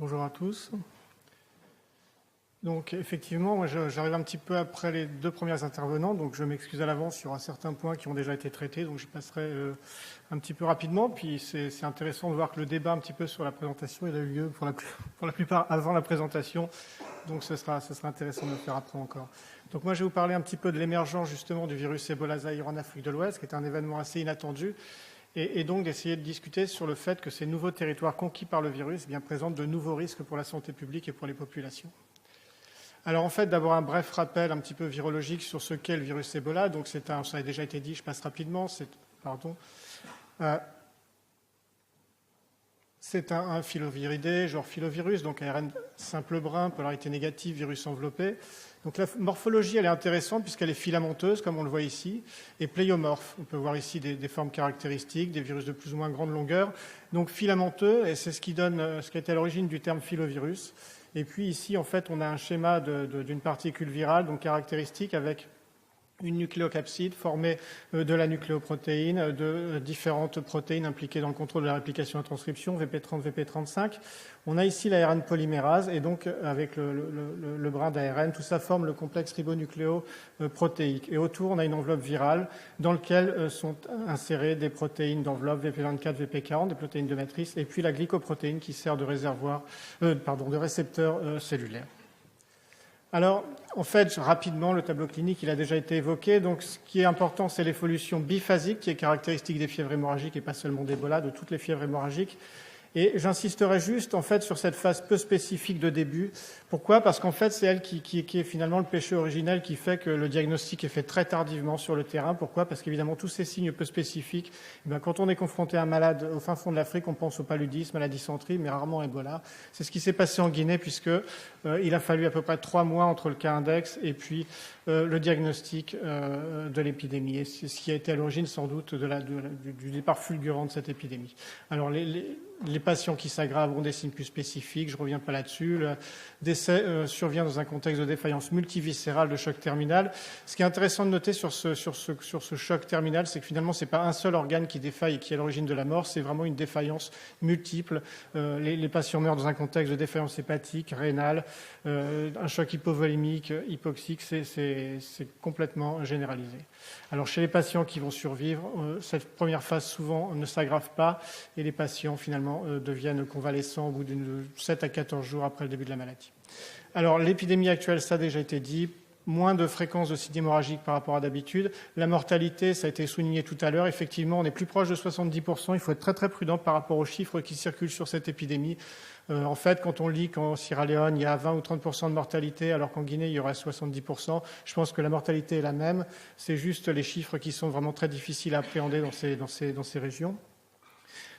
Bonjour à tous. Donc effectivement, moi j'arrive un petit peu après les deux premiers intervenants, donc je m'excuse à l'avance, il y aura certains points qui ont déjà été traités, donc je passerai un petit peu rapidement. Puis c'est intéressant de voir que le débat un petit peu sur la présentation, il a eu lieu pour la plupart avant la présentation, donc ce sera intéressant de le faire après encore. Donc moi je vais vous parler un petit peu de l'émergence justement du virus Ebola Zaïre en Afrique de l'Ouest, qui est un événement assez inattendu. Et donc d'essayer de discuter sur le fait que ces nouveaux territoires conquis par le virus présentent de nouveaux risques pour la santé publique et pour les populations. Alors en fait, d'abord un bref rappel un petit peu virologique sur ce qu'est le virus Ebola. Donc ça a déjà été dit, je passe rapidement. C'est un filoviridé, genre filovirus, donc ARN simple brun, polarité négative, virus enveloppé. Donc la morphologie, elle est intéressante puisqu'elle est filamenteuse, comme on le voit ici, et pléiomorphe. On peut voir ici des formes caractéristiques, des virus de plus ou moins grande longueur. Donc filamenteux, et c'est ce qui est à l'origine du terme filovirus. Et puis ici, en fait, on a un schéma d'une particule virale, donc caractéristique, avec une nucléocapside formée de la nucléoprotéine, de différentes protéines impliquées dans le contrôle de la réplication et la transcription, VP30, VP35. On a ici l'ARN polymérase, et donc avec le brin d'ARN, tout ça forme le complexe ribonucléoprotéique. Et autour, on a une enveloppe virale dans laquelle sont insérées des protéines d'enveloppe VP24, VP40, des protéines de matrice, et puis la glycoprotéine qui sert de récepteur cellulaire. Alors, en fait, rapidement, le tableau clinique, il a déjà été évoqué. Donc, ce qui est important, c'est l'évolution biphasique, qui est caractéristique des fièvres hémorragiques et pas seulement d'Ebola, de toutes les fièvres hémorragiques. Et j'insisterai juste, en fait, sur cette phase peu spécifique de début. Pourquoi ? Parce qu'en fait, c'est elle qui est finalement le péché originel qui fait que le diagnostic est fait très tardivement sur le terrain. Pourquoi ? Parce qu'évidemment, tous ces signes peu spécifiques, quand on est confronté à un malade au fin fond de l'Afrique, on pense au paludisme, à la dysenterie, mais rarement à Ebola. C'est ce qui s'est passé en Guinée, puisque il a fallu à peu près 3 mois entre le cas index et puis le diagnostic de l'épidémie. Et c'est ce qui a été à l'origine, sans doute, du départ fulgurant de cette épidémie. Alors, les patients qui s'aggravent ont des signes plus spécifiques, je ne reviens pas là-dessus. Le décès survient dans un contexte de défaillance multiviscérale, de choc terminal. Ce qui est intéressant de noter sur ce choc terminal, c'est que finalement, ce n'est pas un seul organe qui défaille et qui est à l'origine de la mort, c'est vraiment une défaillance multiple. Les patients meurent dans un contexte de défaillance hépatique, rénale, un choc hypovolémique, hypoxique, c'est complètement généralisé. Alors, chez les patients qui vont survivre, cette première phase souvent ne s'aggrave pas et les patients, finalement, deviennent convalescents au bout de 7 à 14 jours après le début de la maladie. Alors, l'épidémie actuelle, ça a déjà été dit, moins de fréquence de signes hémorragiques par rapport à d'habitude. La mortalité, ça a été souligné tout à l'heure, effectivement, on est plus proche de 70%. Il faut être très très prudent par rapport aux chiffres qui circulent sur cette épidémie. En fait, quand on lit qu'en Sierra Leone, il y a 20 ou 30% de mortalité, alors qu'en Guinée, il y aurait 70%, je pense que la mortalité est la même. C'est juste les chiffres qui sont vraiment très difficiles à appréhender dans ces régions.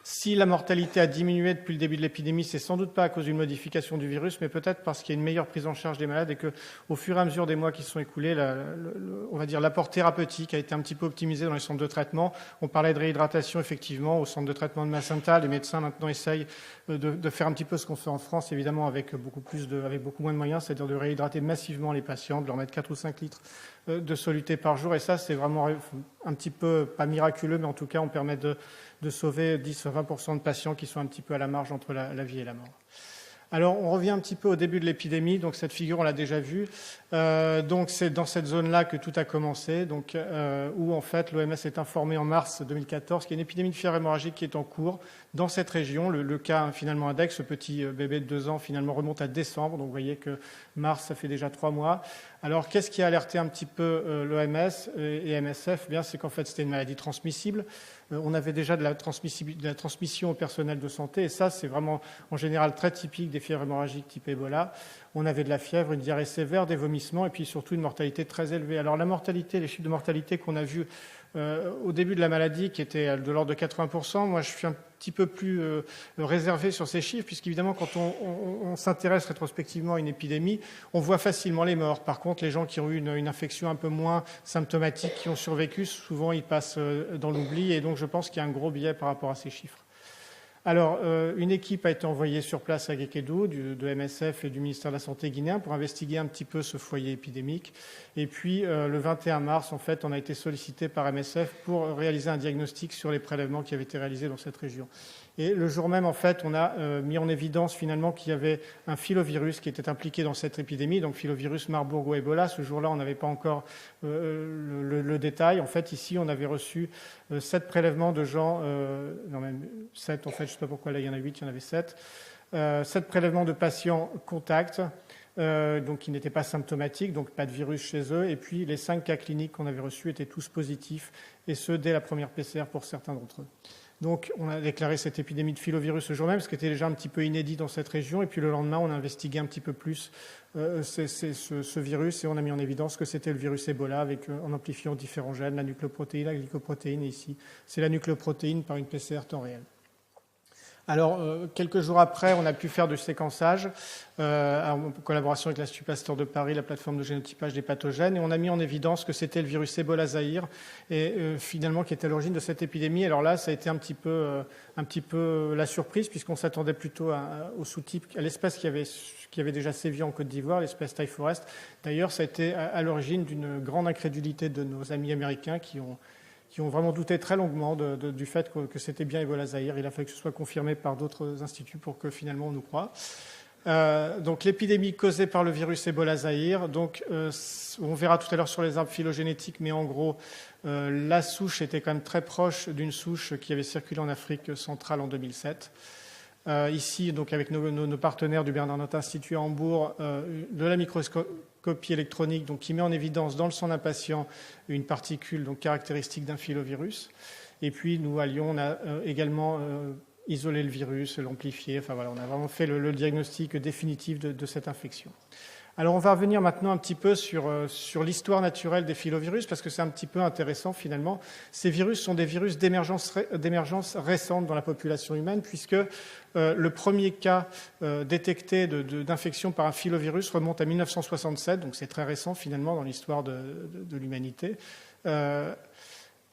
Si la mortalité a diminué depuis le début de l'épidémie, c'est sans doute pas à cause d'une modification du virus, mais peut-être parce qu'il y a une meilleure prise en charge des malades et qu'au fur et à mesure des mois qui se sont écoulés, on va dire l'apport thérapeutique a été un petit peu optimisé dans les centres de traitement. On parlait de réhydratation, effectivement, au centre de traitement de Macenta. Les médecins maintenant essayent de faire un petit peu ce qu'on fait en France, évidemment, avec beaucoup moins de moyens, c'est-à-dire de réhydrater massivement les patients, de leur mettre 4 ou 5 litres de soluté par jour. Et ça, c'est vraiment un petit peu, pas miraculeux, mais en tout cas, on permet de sauver 10 à 20% de patients qui sont un petit peu à la marge entre la vie et la mort. Alors, on revient un petit peu au début de l'épidémie. Donc, cette figure, on l'a déjà vue. Donc, c'est dans cette zone-là que tout a commencé, où, en fait, l'OMS est informé en mars 2014 qu'il y a une épidémie de fièvre hémorragique qui est en cours dans cette région. Le cas, finalement, index, ce petit bébé de 2 ans, finalement, remonte à décembre. Donc, vous voyez que mars, ça fait déjà 3 mois. Alors, qu'est-ce qui a alerté un petit peu l'OMS et MSF ? C'est qu'en fait, c'était une maladie transmissible. On avait déjà de la transmission au personnel de santé, et ça, c'est vraiment, en général, très typique des fièvres hémorragiques type Ebola. On avait de la fièvre, une diarrhée sévère, des vomissements, et puis surtout une mortalité très élevée. Alors, la mortalité, les chiffres de mortalité qu'on a vus au début de la maladie, qui était de l'ordre de 80%, moi, je suis un petit peu plus réservé sur ces chiffres, puisqu'évidemment, quand on s'intéresse rétrospectivement à une épidémie, on voit facilement les morts. Par contre, les gens qui ont eu une infection un peu moins symptomatique, qui ont survécu, souvent, ils passent dans l'oubli, et donc je pense qu'il y a un gros biais par rapport à ces chiffres. Alors, une équipe a été envoyée sur place à Guékédou, de MSF et du ministère de la Santé guinéen, pour investiguer un petit peu ce foyer épidémique. Et puis, le 21 mars, en fait, on a été sollicité par MSF pour réaliser un diagnostic sur les prélèvements qui avaient été réalisés dans cette région. Et le jour même, en fait, on a mis en évidence finalement qu'il y avait un filovirus qui était impliqué dans cette épidémie, donc filovirus Marburg ou Ebola. Ce jour-là, on n'avait pas encore le détail. En fait, ici, on avait reçu 7 prélèvements de gens, non même 7 en fait, je ne sais pas pourquoi là il y en a 8, il y en avait 7. 7 prélèvements de patients contacts, donc qui n'étaient pas symptomatiques, donc pas de virus chez eux. Et puis les 5 cas cliniques qu'on avait reçus étaient tous positifs, et ce dès la première PCR pour certains d'entre eux. Donc on a déclaré cette épidémie de filovirus ce jour même, ce qui était déjà un petit peu inédit dans cette région. Et puis le lendemain, on a investigué un petit peu plus ce virus, et on a mis en évidence que c'était le virus Ebola en amplifiant différents gènes, la nucléoprotéine, la glycoprotéine, et ici c'est la nucléoprotéine par une PCR temps réel. Alors, quelques jours après, on a pu faire du séquençage en collaboration avec l'Institut Pasteur de Paris, la plateforme de génotypage des pathogènes, et on a mis en évidence que c'était le virus Ebola Zaïre, et finalement qui était à l'origine de cette épidémie. Alors là, ça a été un petit peu la surprise, puisqu'on s'attendait plutôt au sous-type, à l'espèce qui avait déjà sévi en Côte d'Ivoire, l'espèce Thai Forest. D'ailleurs, ça a été à l'origine d'une grande incrédulité de nos amis américains qui ont vraiment douté très longuement du fait que c'était bien Ebola Zaïre. Il a fallu que ce soit confirmé par d'autres instituts pour que finalement on nous croie. Donc l'épidémie causée par le virus Ebola Zaïre, donc on verra tout à l'heure sur les arbres phylogénétiques, mais en gros la souche était quand même très proche d'une souche qui avait circulé en Afrique centrale en 2007. Ici, donc avec nos partenaires du Bernard-Notte Institut à Hambourg, de la microscopie électronique, donc qui met en évidence dans le sang d'un patient une particule donc caractéristique d'un filovirus. Et puis nous à Lyon, on a également isolé le virus, l'amplifié. Enfin voilà, on a vraiment fait le diagnostic définitif de cette infection. Alors on va revenir maintenant un petit peu sur l'histoire naturelle des filovirus, parce que c'est un petit peu intéressant finalement. Ces virus sont des virus d'émergence récente dans la population humaine, puisque le premier cas détecté d'infection par un filovirus remonte à 1967, donc c'est très récent finalement dans l'histoire de l'humanité.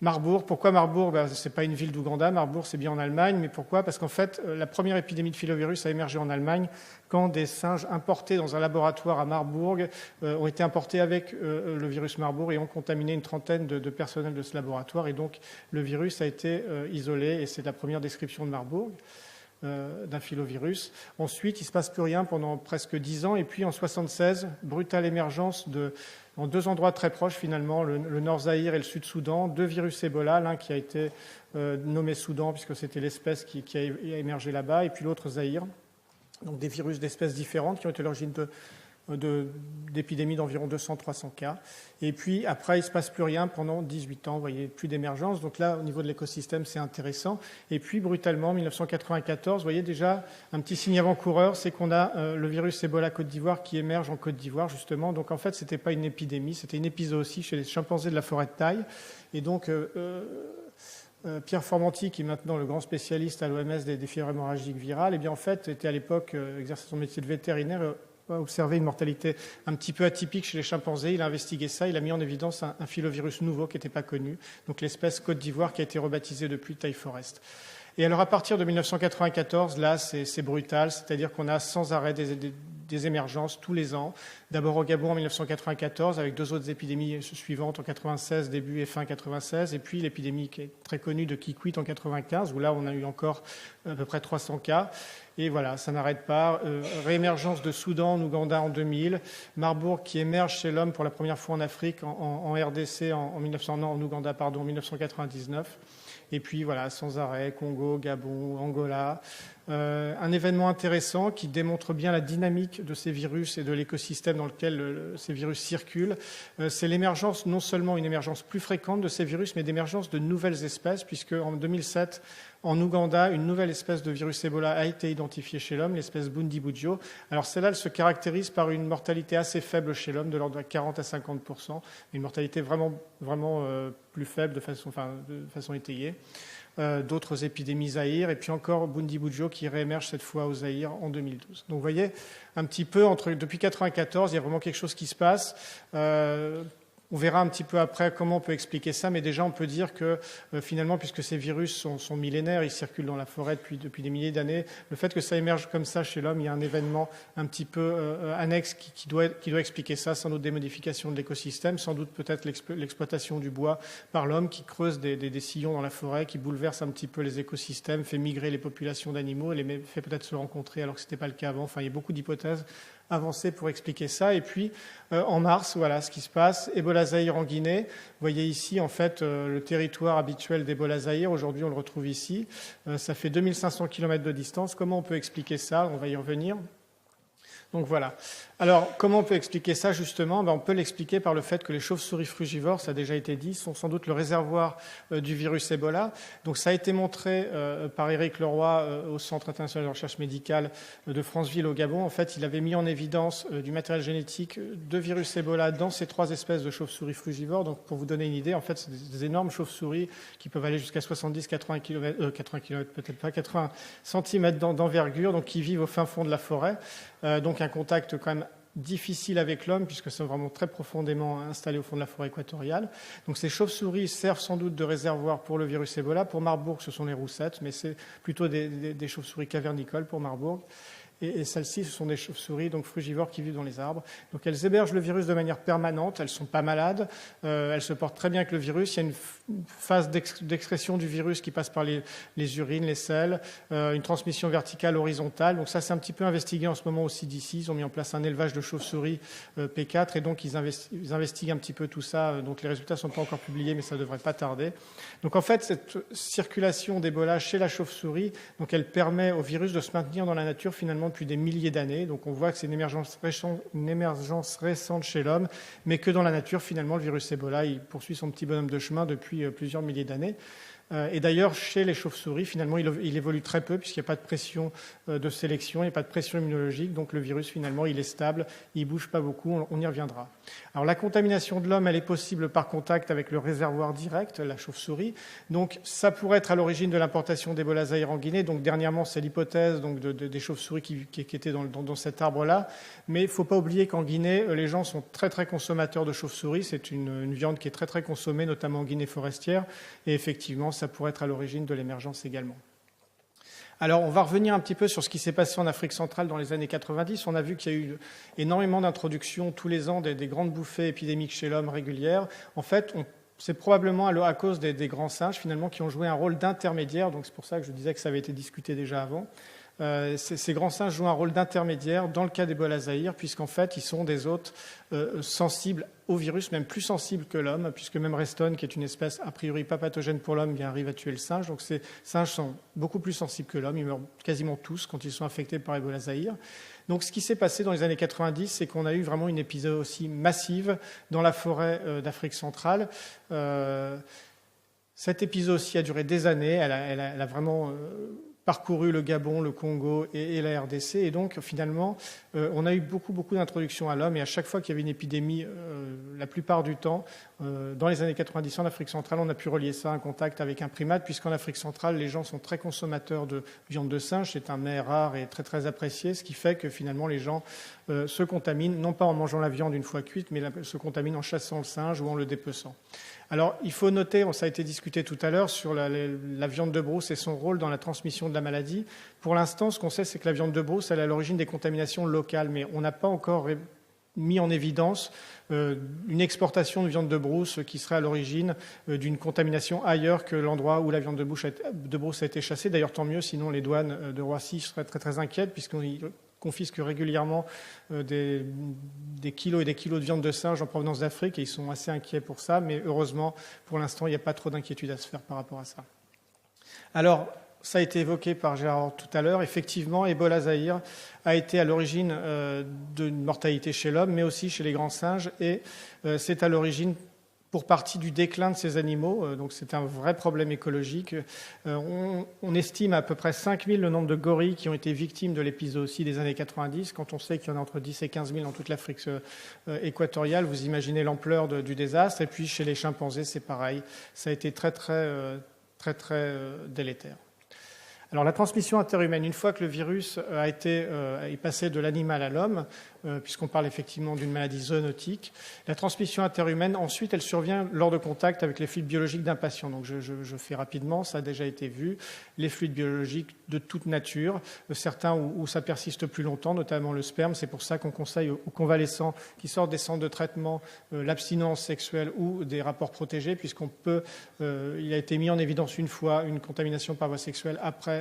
Marbourg, pourquoi Marbourg? Ce n'est pas une ville d'Ouganda, Marbourg c'est bien en Allemagne, mais pourquoi? Parce qu'en fait, la première épidémie de filovirus a émergé en Allemagne quand des singes importés dans un laboratoire à Marbourg ont été importés avec le virus Marbourg et ont contaminé une trentaine de personnels de ce laboratoire, et donc le virus a été isolé, et c'est la première description de Marbourg d'un filovirus. Ensuite, il ne se passe plus rien pendant presque 10 ans, et puis en 1976, brutale émergence en 2 endroits très proches finalement, le Nord Zaïre et le Sud Soudan, 2 virus Ebola, l'un qui a été nommé Soudan puisque c'était l'espèce qui a émergé là-bas, et puis l'autre Zaïre. Donc des virus d'espèces différentes qui ont été l'origine d'épidémies d'environ 200-300 cas. Et puis après, il ne se passe plus rien pendant 18 ans, vous voyez, plus d'émergence. Donc là, au niveau de l'écosystème, c'est intéressant. Et puis brutalement, 1994, vous voyez déjà un petit signe avant-coureur, c'est qu'on a le virus Ebola Côte d'Ivoire qui émerge en Côte d'Ivoire, justement. Donc en fait, ce n'était pas une épidémie, c'était une épizootie chez les chimpanzés de la forêt de taille. Et donc Pierre Formanti, qui est maintenant le grand spécialiste à l'OMS des fièvres hémorragiques virales, eh bien en fait, était à l'époque exerçait son métier de vétérinaire, a observé une mortalité un petit peu atypique chez les chimpanzés. Il a investigué ça, il a mis en évidence un filovirus nouveau qui n'était pas connu, donc l'espèce Côte d'Ivoire qui a été rebaptisée depuis Thai Forest. Et alors à partir de 1994, là c'est brutal, c'est-à-dire qu'on a sans arrêt des émergences tous les ans. D'abord au Gabon en 1994, avec 2 autres épidémies suivantes en 96, début et fin 96, et puis l'épidémie qui est très connue de Kikwit en 95, où là on a eu encore à peu près 300 cas. Et voilà, ça n'arrête pas. Réémergence de Soudan, en Ouganda en 2000, Marbourg qui émerge chez l'homme pour la première fois en Afrique, en RDC en 1999. Et puis voilà, sans arrêt, Congo, Gabon, Angola. Un événement intéressant qui démontre bien la dynamique de ces virus et de l'écosystème dans lequel ces virus circulent. C'est l'émergence, non seulement une émergence plus fréquente de ces virus, mais d'émergence de nouvelles espèces, puisque en 2007, en Ouganda, une nouvelle espèce de virus Ebola a été identifiée chez l'homme, l'espèce Bundibugyo. Alors celle-là, elle se caractérise par une mortalité assez faible chez l'homme, de l'ordre de 40 à 50%, une mortalité vraiment plus faible de façon étayée. D'autres épidémies Zaïre, et puis encore Bundibugyo qui réémerge cette fois au Zaïre en 2012. Donc vous voyez, un petit peu depuis 1994, il y a vraiment quelque chose qui se passe. On verra un petit peu après comment on peut expliquer ça, mais déjà on peut dire que finalement, puisque ces virus sont millénaires, ils circulent dans la forêt depuis des milliers d'années, le fait que ça émerge comme ça chez l'homme, il y a un événement un petit peu annexe qui doit expliquer ça, sans doute des modifications de l'écosystème, sans doute peut-être l'exploitation du bois par l'homme qui creuse des sillons dans la forêt, qui bouleverse un petit peu les écosystèmes, fait migrer les populations d'animaux, les fait peut-être se rencontrer alors que ce n'était pas le cas avant. Enfin, il y a beaucoup d'hypothèses avancées pour expliquer ça. Et puis, en mars, voilà ce qui se passe. Ebola Zaïre en Guinée. Vous voyez ici, en fait, le territoire habituel d'Ebola Zaïre. Aujourd'hui, on le retrouve ici. Ça fait 2500 km de distance. Comment on peut expliquer ça? On va y revenir. Donc voilà. Alors, comment on peut expliquer ça, justement? On peut l'expliquer par le fait que les chauves-souris frugivores, ça a déjà été dit, sont sans doute le réservoir du virus Ebola. Donc ça a été montré par Éric Leroy au Centre international de recherche médicale de Franceville au Gabon. En fait, il avait mis en évidence du matériel génétique de virus Ebola dans ces 3 espèces de chauves-souris frugivores. Donc pour vous donner une idée, en fait, c'est des énormes chauves-souris qui peuvent aller jusqu'à 70-80 km, 80 km peut-être pas, 80 cm d'envergure, donc qui vivent au fin fond de la forêt. Donc un contact quand même difficile avec l'homme, puisque c'est vraiment très profondément installé au fond de la forêt équatoriale. Donc ces chauves-souris servent sans doute de réservoir pour le virus Ebola. Pour Marburg, ce sont les roussettes, mais c'est plutôt des chauves-souris cavernicoles pour Marburg. Et celles-ci, ce sont des chauves-souris donc frugivores qui vivent dans les arbres. Donc elles hébergent le virus de manière permanente, elles ne sont pas malades, elles se portent très bien avec le virus. Il y a une phase d'excrétion du virus qui passe par les urines, les selles, une transmission verticale, horizontale. Donc ça, c'est un petit peu investigué en ce moment au CDC. Ils ont mis en place un élevage de chauves-souris P4 et donc ils investiguent un petit peu tout ça. Donc les résultats ne sont pas encore publiés, mais ça ne devrait pas tarder. Donc en fait, cette circulation d'Ebola chez la chauve-souris, donc elle permet au virus de se maintenir dans la nature finalement depuis des milliers d'années. Donc on voit que c'est une émergence récente chez l'homme, mais que dans la nature, finalement, le virus Ebola, il poursuit son petit bonhomme de chemin depuis plusieurs milliers d'années. Et d'ailleurs, chez les chauves-souris, finalement, il évolue très peu puisqu'il n'y a pas de pression de sélection, il n'y a pas de pression immunologique. Donc le virus, finalement, il est stable, il ne bouge pas beaucoup, on y reviendra. Alors la contamination de l'homme, elle est possible par contact avec le réservoir direct, la chauve-souris. Donc ça pourrait être à l'origine de l'importation d'Ebola Zaïre en Guinée. Donc dernièrement, c'est l'hypothèse donc, des chauves-souris qui étaient dans cet arbre-là. Mais il ne faut pas oublier qu'en Guinée, les gens sont très très consommateurs de chauves-souris. C'est une viande qui est très très consommée, notamment en Guinée forestière. Et effectivement, ça pourrait être à l'origine de l'émergence également. Alors, on va revenir un petit peu sur ce qui s'est passé en Afrique centrale dans les années 90. On a vu qu'il y a eu énormément d'introductions tous les ans des grandes bouffées épidémiques chez l'homme régulières. En fait, c'est probablement à cause des grands singes, finalement, qui ont joué un rôle d'intermédiaire. Donc, c'est pour ça que je disais que ça avait été discuté déjà avant. Ces grands singes jouent un rôle d'intermédiaire dans le cas d'Ebola Zaïre, puisqu'en fait, ils sont des hôtes sensibles au virus, même plus sensibles que l'homme, puisque même Reston, qui est une espèce a priori pas pathogène pour l'homme, arrive à tuer le singe. Donc ces singes sont beaucoup plus sensibles que l'homme. Ils meurent quasiment tous quand ils sont infectés par Ebola Zaïre. Donc ce qui s'est passé dans les années 90, c'est qu'on a eu vraiment une épidémie aussi massive dans la forêt d'Afrique centrale. Cet épisode aussi a duré des années. Elle a vraiment parcouru le Gabon, le Congo et la RDC. Et donc, finalement, on a eu beaucoup d'introductions à l'homme. Et à chaque fois qu'il y avait une épidémie, la plupart du temps, dans les années 90 en Afrique centrale, on a pu relier ça à un contact avec un primate, puisqu'en Afrique centrale, les gens sont très consommateurs de viande de singe. C'est un mets rare et très, très apprécié, ce qui fait que finalement, les gens se contaminent, non pas en mangeant la viande une fois cuite, mais se contaminent en chassant le singe ou en le dépeçant. Alors, il faut noter, ça a été discuté tout à l'heure, sur la viande de brousse et son rôle dans la transmission de la maladie. Pour l'instant, ce qu'on sait, c'est que la viande de brousse, elle est à l'origine des contaminations locales, mais on n'a pas encore mis en évidence une exportation de viande de brousse qui serait à l'origine d'une contamination ailleurs que l'endroit où la viande de brousse a été chassée. D'ailleurs, tant mieux, sinon les douanes de Roissy seraient très très inquiètes, puisqu'on confisque régulièrement des kilos et des kilos de viande de singe en provenance d'Afrique, et ils sont assez inquiets pour ça, mais heureusement, pour l'instant, il n'y a pas trop d'inquiétude à se faire par rapport à ça. Alors, ça a été évoqué par Gérard tout à l'heure. Effectivement, Ebola Zaïre a été à l'origine d'une mortalité chez l'homme, mais aussi chez les grands singes, et c'est à l'origine pour partie du déclin de ces animaux. Donc c'est un vrai problème écologique. On estime à peu près 5000 le nombre de gorilles qui ont été victimes de l'épizootie des années 90. Quand on sait qu'il y en a entre 10 et 15 000 dans toute l'Afrique équatoriale, vous imaginez l'ampleur du désastre. Et puis chez les chimpanzés, c'est pareil. Ça a été très délétère. Alors la transmission interhumaine, une fois que le virus est passé de l'animal à l'homme, puisqu'on parle effectivement d'une maladie zoonotique, la transmission interhumaine, ensuite, elle survient lors de contact avec les fluides biologiques d'un patient. Donc je fais rapidement, ça a déjà été vu, les fluides biologiques de toute nature, certains où ça persiste plus longtemps, notamment le sperme. C'est pour ça qu'on conseille aux convalescents qui sortent des centres de traitement l'abstinence sexuelle ou des rapports protégés, puisqu'on peut, il a été mis en évidence une fois une contamination par voie sexuelle après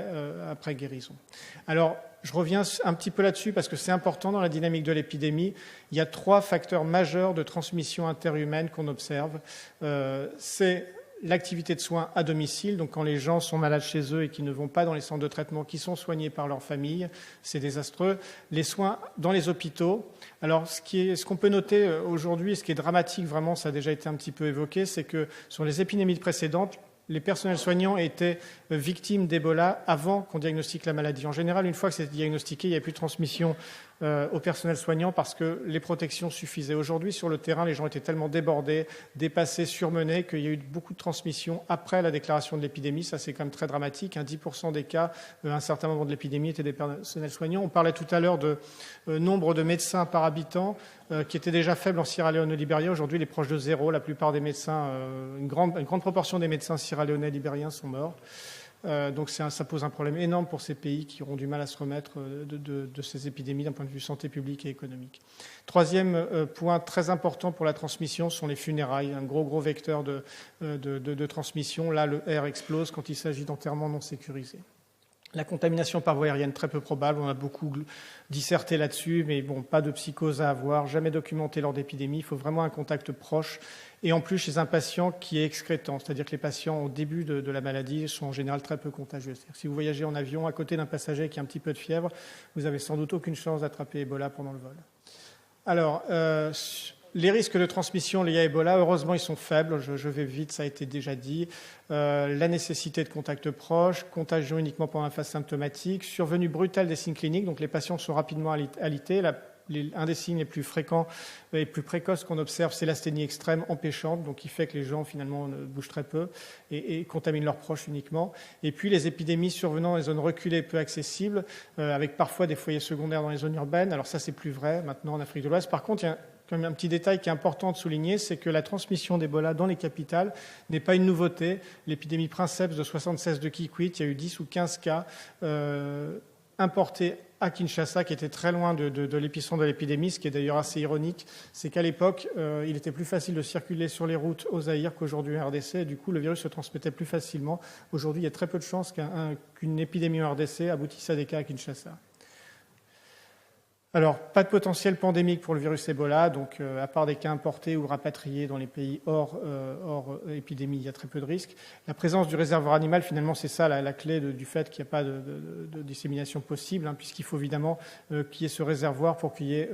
guérison. Alors, je reviens un petit peu là-dessus parce que c'est important dans la dynamique de l'épidémie. Il y a 3 facteurs majeurs de transmission interhumaine qu'on observe. C'est l'activité de soins à domicile, donc quand les gens sont malades chez eux et qui ne vont pas dans les centres de traitement, qui sont soignés par leur famille, c'est désastreux. Les soins dans les hôpitaux. Alors, ce qu'on peut noter aujourd'hui, ce qui est dramatique vraiment, ça a déjà été un petit peu évoqué, c'est que sur les épidémies précédentes, les personnels soignants étaient victimes d'Ebola avant qu'on diagnostique la maladie. En général, une fois que c'est diagnostiqué, il n'y a plus de transmission au personnel soignant parce que les protections suffisaient. Aujourd'hui, sur le terrain, les gens étaient tellement débordés, dépassés, surmenés qu'il y a eu beaucoup de transmission après la déclaration de l'épidémie. Ça, c'est quand même très dramatique. 10% des cas, à un certain moment de l'épidémie, étaient des personnels soignants. On parlait tout à l'heure de nombre de médecins par habitant qui était déjà faible en Sierra Leone et Libéria. Aujourd'hui, il est proche de 0. La plupart des médecins, une grande proportion des médecins sierra-léonais et libériens sont morts. Donc ça pose un problème énorme pour ces pays qui auront du mal à se remettre de ces épidémies d'un point de vue santé publique et économique. Troisième point très important pour la transmission sont les funérailles, un gros vecteur de transmission. Là, le R explose quand il s'agit d'enterrements non sécurisés. La contamination par voie aérienne, très peu probable. On a beaucoup disserté là-dessus, mais bon, pas de psychose à avoir, jamais documenté lors d'épidémies. Il faut vraiment un contact proche. Et en plus, chez un patient qui est excrétant, c'est-à-dire que les patients au début de la maladie sont en général très peu contagieux. C'est-à-dire que si vous voyagez en avion à côté d'un passager qui a un petit peu de fièvre, vous avez sans doute aucune chance d'attraper Ebola pendant le vol. Alors, les risques de transmission liés à Ebola, heureusement, ils sont faibles. Je vais vite, ça a été déjà dit. La nécessité de contact proche, contagion uniquement pendant la phase symptomatique, survenue brutale des signes cliniques, donc les patients sont rapidement alités. Un des signes les plus fréquents et plus précoces qu'on observe, c'est l'asthénie extrême empêchante, donc qui fait que les gens finalement bougent très peu et contaminent leurs proches uniquement. Et puis les épidémies survenant dans les zones reculées peu accessibles, avec parfois des foyers secondaires dans les zones urbaines. Alors ça, c'est plus vrai maintenant en Afrique de l'Ouest. Par contre, il y a quand même un petit détail qui est important de souligner, c'est que la transmission d'Ebola dans les capitales n'est pas une nouveauté. L'épidémie Princeps de 76 de Kikwit, il y a eu 10 ou 15 cas importés à Kinshasa, qui était très loin de l'épicentre de l'épidémie. Ce qui est d'ailleurs assez ironique, c'est qu'à l'époque, il était plus facile de circuler sur les routes au Zaïre qu'aujourd'hui en RDC, et du coup, le virus se transmettait plus facilement. Aujourd'hui, il y a très peu de chances qu'une épidémie en RDC aboutisse à des cas à Kinshasa. Alors, pas de potentiel pandémique pour le virus Ebola, donc à part des cas importés ou rapatriés dans les pays hors épidémie, il y a très peu de risques. La présence du réservoir animal, finalement, c'est ça la clé du fait qu'il n'y a pas de dissémination possible, puisqu'il faut évidemment qu'il y ait ce réservoir pour qu'il y ait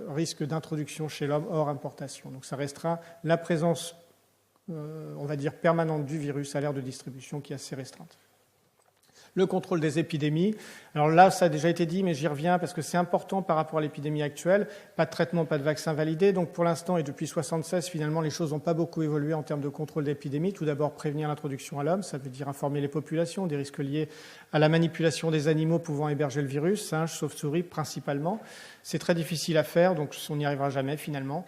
risque d'introduction chez l'homme hors importation. Donc ça restreint la présence, on va dire, permanente du virus à l'aire de distribution qui est assez restreinte. Le contrôle des épidémies. Alors là, ça a déjà été dit, mais j'y reviens parce que c'est important par rapport à l'épidémie actuelle. Pas de traitement, pas de vaccin validé. Donc pour l'instant, et depuis 1976, finalement, les choses n'ont pas beaucoup évolué en termes de contrôle d'épidémie. Tout d'abord, prévenir l'introduction à l'homme. Ça veut dire informer les populations des risques liés à la manipulation des animaux pouvant héberger le virus, singes, chauves-souris principalement. C'est très difficile à faire, donc on n'y arrivera jamais finalement.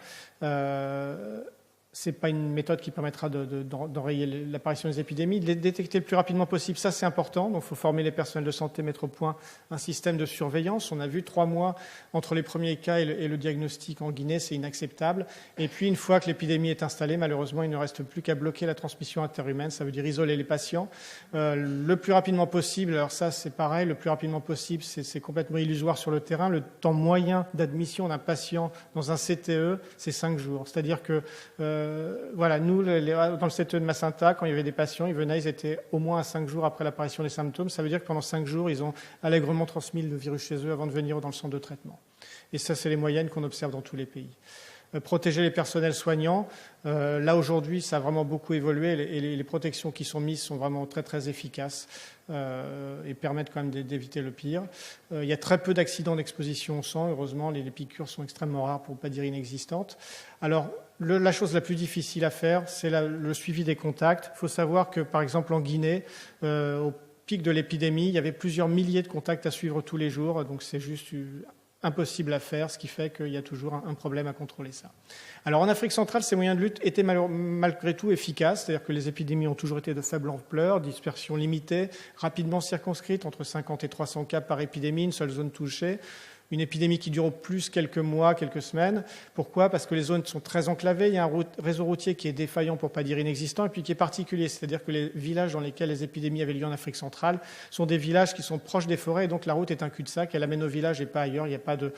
Ce n'est pas une méthode qui permettra d'enrayer l'apparition des épidémies. De les détecter le plus rapidement possible, ça c'est important. Donc il faut former les personnels de santé, mettre au point un système de surveillance. On a vu 3 mois entre les premiers cas et le diagnostic en Guinée, c'est inacceptable. Et puis une fois que l'épidémie est installée, malheureusement, il ne reste plus qu'à bloquer la transmission interhumaine. Ça veut dire isoler les patients le plus rapidement possible. Alors ça c'est pareil, le plus rapidement possible, c'est complètement illusoire sur le terrain. Le temps moyen d'admission d'un patient dans un CTE, c'est 5 jours. C'est-à-dire que voilà, nous, dans le CTE de Macenta, quand il y avait des patients, ils venaient, ils étaient au moins à 5 jours après l'apparition des symptômes. Ça veut dire que pendant 5 jours, ils ont allègrement transmis le virus chez eux avant de venir dans le centre de traitement. Et ça, c'est les moyennes qu'on observe dans tous les pays. Protéger les personnels soignants. Là, aujourd'hui, ça a vraiment beaucoup évolué et les protections qui sont mises sont vraiment très, très efficaces et permettent quand même d'éviter le pire. Il y a très peu d'accidents d'exposition au sang. Heureusement, les piqûres sont extrêmement rares, pour ne pas dire inexistantes. Alors, la chose la plus difficile à faire, c'est le suivi des contacts. Il faut savoir que, par exemple, en Guinée, pic de l'épidémie, il y avait plusieurs milliers de contacts à suivre tous les jours, donc c'est juste impossible à faire, ce qui fait qu'il y a toujours un problème à contrôler ça. Alors en Afrique centrale, ces moyens de lutte étaient malgré tout efficaces, c'est-à-dire que les épidémies ont toujours été de faible ampleur, dispersion limitée, rapidement circonscrite, entre 50 et 300 cas par épidémie, une seule zone touchée. Une épidémie qui dure au plus quelques mois, quelques semaines. Pourquoi ? Parce que les zones sont très enclavées, il y a un réseau routier qui est défaillant, pour ne pas dire inexistant, et puis qui est particulier, c'est-à-dire que les villages dans lesquels les épidémies avaient lieu en Afrique centrale sont des villages qui sont proches des forêts, et donc la route est un cul-de-sac, elle amène au village et pas ailleurs, il n'y a pas de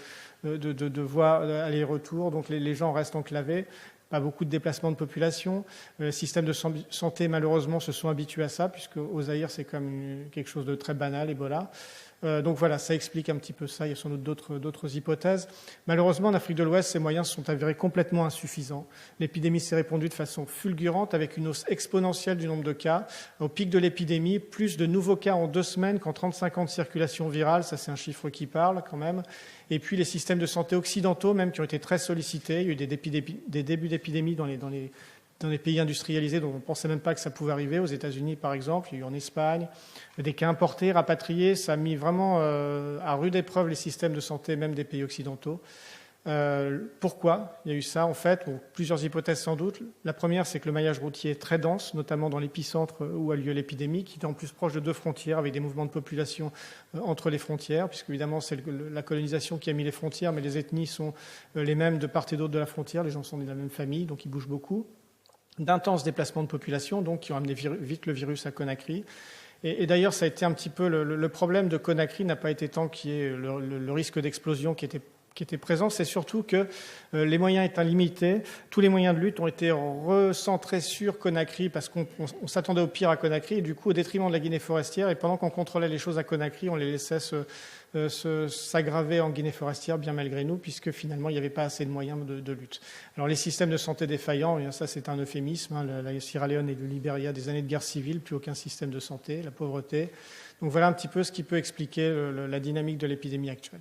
voie aller-retour, donc les gens restent enclavés. Pas beaucoup de déplacements de population. Les systèmes de santé, malheureusement, se sont habitués à ça, puisque au Zaïre, c'est comme quelque chose de très banal, Ebola. Donc voilà, ça explique un petit peu ça. Il y a sans doute d'autres hypothèses. Malheureusement, en Afrique de l'Ouest, ces moyens se sont avérés complètement insuffisants. L'épidémie s'est répandue de façon fulgurante, avec une hausse exponentielle du nombre de cas. Au pic de l'épidémie, plus de nouveaux cas en 2 semaines qu'en 35 ans de circulation virale. Ça, c'est un chiffre qui parle quand même. Et puis les systèmes de santé occidentaux, même, qui ont été très sollicités. Il y a eu des débuts d'épidémie dans les pays industrialisés dont on ne pensait même pas que ça pouvait arriver, aux États-Unis par exemple, il y a eu en Espagne, des cas importés, rapatriés, ça a mis vraiment à rude épreuve les systèmes de santé même des pays occidentaux. Pourquoi il y a eu ça en fait? Plusieurs hypothèses sans doute. La première, c'est que le maillage routier est très dense, notamment dans l'épicentre où a lieu l'épidémie, qui est en plus proche de 2 frontières, avec des mouvements de population entre les frontières, puisque évidemment c'est la colonisation qui a mis les frontières, mais les ethnies sont les mêmes de part et d'autre de la frontière, les gens sont de la même famille, donc ils bougent beaucoup. D'intenses déplacements de population, donc qui ont amené vite le virus à Conakry. Et d'ailleurs, ça a été un petit peu le problème de Conakry n'a pas été tant qu'il y ait le risque d'explosion qui était présent, c'est surtout que les moyens étant limités, tous les moyens de lutte ont été recentrés sur Conakry parce qu'on s'attendait au pire à Conakry et du coup au détriment de la Guinée forestière, et pendant qu'on contrôlait les choses à Conakry, on les laissait s'aggraver en Guinée forestière, bien malgré nous, puisque finalement il n'y avait pas assez de moyens de lutte. Alors les systèmes de santé défaillants, et ça c'est un euphémisme, la Sierra Leone et le Libéria, des années de guerre civile, plus aucun système de santé, la pauvreté. Donc voilà un petit peu ce qui peut expliquer la dynamique de l'épidémie actuelle.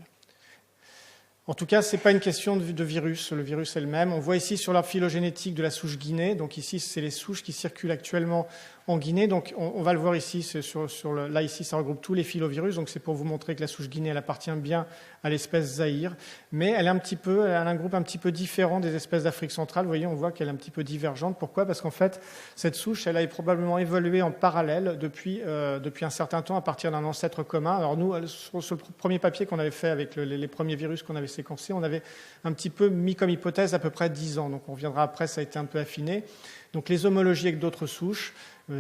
En tout cas, ce n'est pas une question de virus, le virus est le même. On voit ici sur l'arbre phylogénétique de la souche Guinée, donc ici c'est les souches qui circulent actuellement en Guinée, donc on va le voir ici, là ici ça regroupe tous les filovirus, donc c'est pour vous montrer que la souche Guinée elle appartient bien à l'espèce Zaïre, mais elle a un groupe un petit peu différent des espèces d'Afrique centrale. Vous voyez, on voit qu'elle est un petit peu divergente. Pourquoi ? Parce qu'en fait, cette souche, elle a probablement évolué en parallèle depuis un certain temps à partir d'un ancêtre commun. Alors nous, sur le premier papier qu'on avait fait avec les premiers virus qu'on avait séquencés, on avait un petit peu mis comme hypothèse à peu près 10 ans. Donc on reviendra après, ça a été un peu affiné. Donc les homologies avec d'autres souches,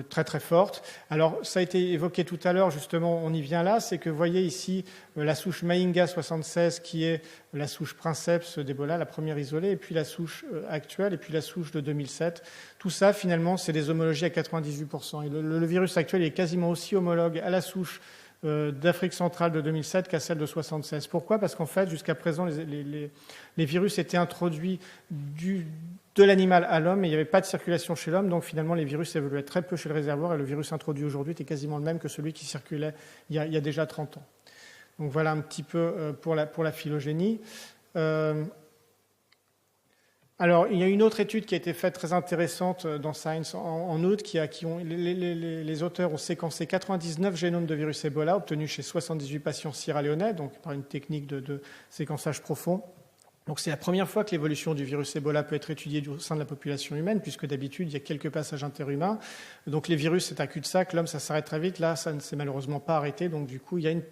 très très fortes. Alors ça a été évoqué tout à l'heure, justement, on y vient là, c'est que vous voyez ici la souche Maïnga 76 qui est la souche Princeps d'Ebola, la première isolée, et puis la souche actuelle, et puis la souche de 2007. Tout ça, finalement, c'est des homologies à 98%. Et le virus actuel est quasiment aussi homologue à la souche d'Afrique centrale de 2007 qu'à celle de 76. Pourquoi ? Parce qu'en fait, jusqu'à présent, les virus étaient introduits de l'animal à l'homme, et il n'y avait pas de circulation chez l'homme, donc finalement les virus évoluaient très peu chez le réservoir, et le virus introduit aujourd'hui était quasiment le même que celui qui circulait il y a déjà 30 ans. Donc voilà un petit peu pour la phylogénie. Alors, il y a une autre étude qui a été faite très intéressante dans Science en août, les auteurs ont séquencé 99 génomes de virus Ebola obtenus chez 78 patients sierra-léonais, donc par une technique de séquençage profond. Donc c'est la première fois que l'évolution du virus Ebola peut être étudiée au sein de la population humaine, puisque d'habitude, il y a quelques passages interhumains. Donc les virus, c'est un cul-de-sac, l'homme, ça s'arrête très vite. Là, ça ne s'est malheureusement pas arrêté. Donc du coup, il y a une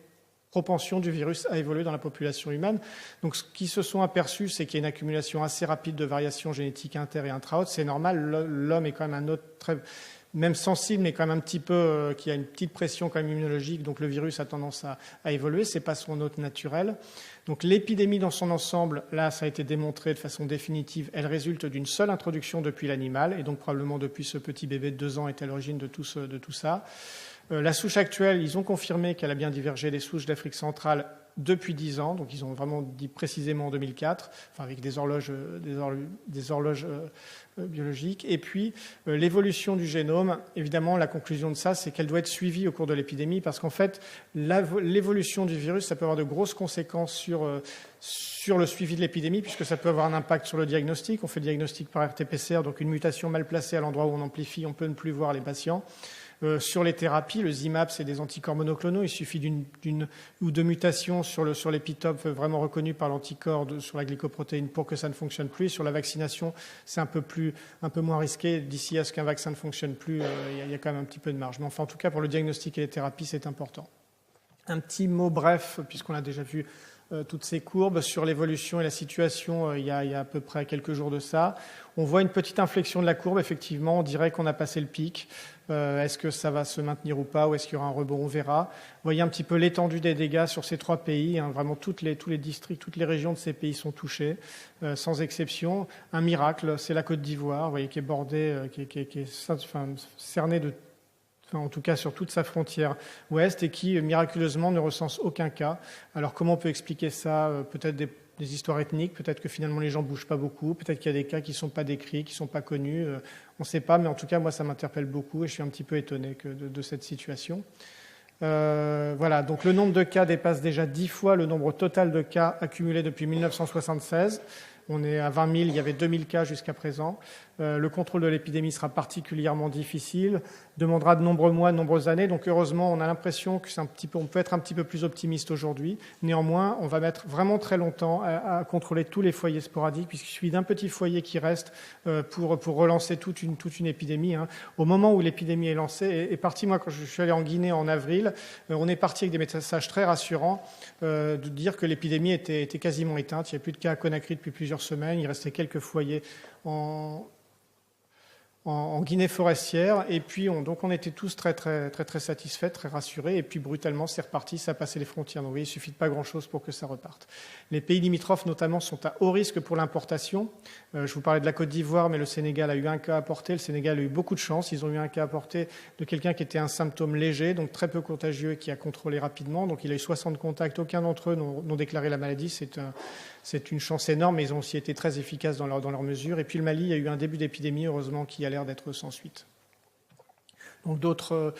propension du virus à évoluer dans la population humaine. Donc ce qu'ils se sont aperçus, c'est qu'il y a une accumulation assez rapide de variations génétiques inter- et intra-hôtes. C'est normal, l'homme est quand même un autre même sensible, mais quand même un petit peu, qui a une petite pression quand même immunologique, donc le virus a tendance à évoluer, c'est pas son hôte naturel. Donc l'épidémie dans son ensemble, là ça a été démontré de façon définitive, elle résulte d'une seule introduction depuis l'animal, et donc probablement depuis ce petit bébé de 2 ans est à l'origine de tout ça. La souche actuelle, ils ont confirmé qu'elle a bien divergé des souches d'Afrique centrale depuis 10 ans, donc ils ont vraiment dit précisément en 2004, enfin avec des horloges biologiques. Et puis l'évolution du génome, évidemment la conclusion de ça, c'est qu'elle doit être suivie au cours de l'épidémie, parce qu'en fait l'évolution du virus, ça peut avoir de grosses conséquences sur le suivi de l'épidémie, puisque ça peut avoir un impact sur le diagnostic. On fait le diagnostic par RT-PCR, donc une mutation mal placée à l'endroit où on amplifie, on peut ne plus voir les patients. Sur les thérapies, le Zimab, c'est des anticorps monoclonaux. Il suffit d'une ou deux mutations sur l'épitope vraiment reconnu par l'anticorps sur la glycoprotéine pour que ça ne fonctionne plus. Sur la vaccination, c'est un peu moins risqué. D'ici à ce qu'un vaccin ne fonctionne plus, il y a quand même un petit peu de marge. Mais enfin, en tout cas, pour le diagnostic et les thérapies, c'est important. Un petit mot bref, puisqu'on a déjà vu toutes ces courbes sur l'évolution et la situation il y a à peu près quelques jours de ça. On voit une petite inflexion de la courbe, effectivement, on dirait qu'on a passé le pic. Est-ce que ça va se maintenir ou pas, ou est-ce qu'il y aura un rebond, on verra. Vous voyez un petit peu l'étendue des dégâts sur ces 3 pays, hein. Vraiment tous les districts, toutes les régions de ces pays sont touchés, sans exception. Un miracle, c'est la Côte d'Ivoire, vous voyez, qui est bordée, qui est cernée de... Enfin, en tout cas sur toute sa frontière ouest, et qui miraculeusement ne recense aucun cas. Alors comment on peut expliquer ça? Peut-être des histoires ethniques, peut-être que finalement les gens ne bougent pas beaucoup, peut-être qu'il y a des cas qui ne sont pas décrits, qui ne sont pas connus, on ne sait pas, mais en tout cas moi ça m'interpelle beaucoup et je suis un petit peu étonné de cette situation. Voilà, donc le nombre de cas dépasse déjà 10 fois le nombre total de cas accumulés depuis 1976. On est à 20 000, il y avait 2 000 cas jusqu'à présent. Le contrôle de l'épidémie sera particulièrement difficile, demandera de nombreux mois, de nombreuses années. Donc heureusement, on a l'impression que on peut être un petit peu plus optimiste aujourd'hui. Néanmoins, on va mettre vraiment très longtemps à contrôler tous les foyers sporadiques, puisqu'il suffit d'un petit foyer qui reste pour relancer toute une épidémie. Hein. Au moment où l'épidémie est lancée, est parti, moi quand je suis allé en Guinée en avril, on est parti avec des messages très rassurants de dire que l'épidémie était quasiment éteinte. Il n'y a plus de cas à Conakry depuis plusieurs semaines. Il restait quelques foyers en Guinée forestière, et puis on était tous très satisfaits, très rassurés, et puis brutalement c'est reparti, ça a passé les frontières. Donc vous voyez, il suffit de pas grand-chose pour que ça reparte. Les pays limitrophes notamment sont à haut risque pour l'importation. Je vous parlais de la Côte d'Ivoire, mais le Sénégal a eu un cas apporté. Le Sénégal a eu beaucoup de chance. Ils ont eu un cas apporté de quelqu'un qui était un symptôme léger, donc très peu contagieux, et qui a contrôlé rapidement. Donc il a eu 60 contacts, aucun d'entre eux n'ont déclaré la maladie. C'est une chance énorme, mais ils ont aussi été très efficaces dans leurs mesures. Et puis le Mali, il y a eu un début d'épidémie, heureusement, qui a l'air d'être sans suite. Donc d'autres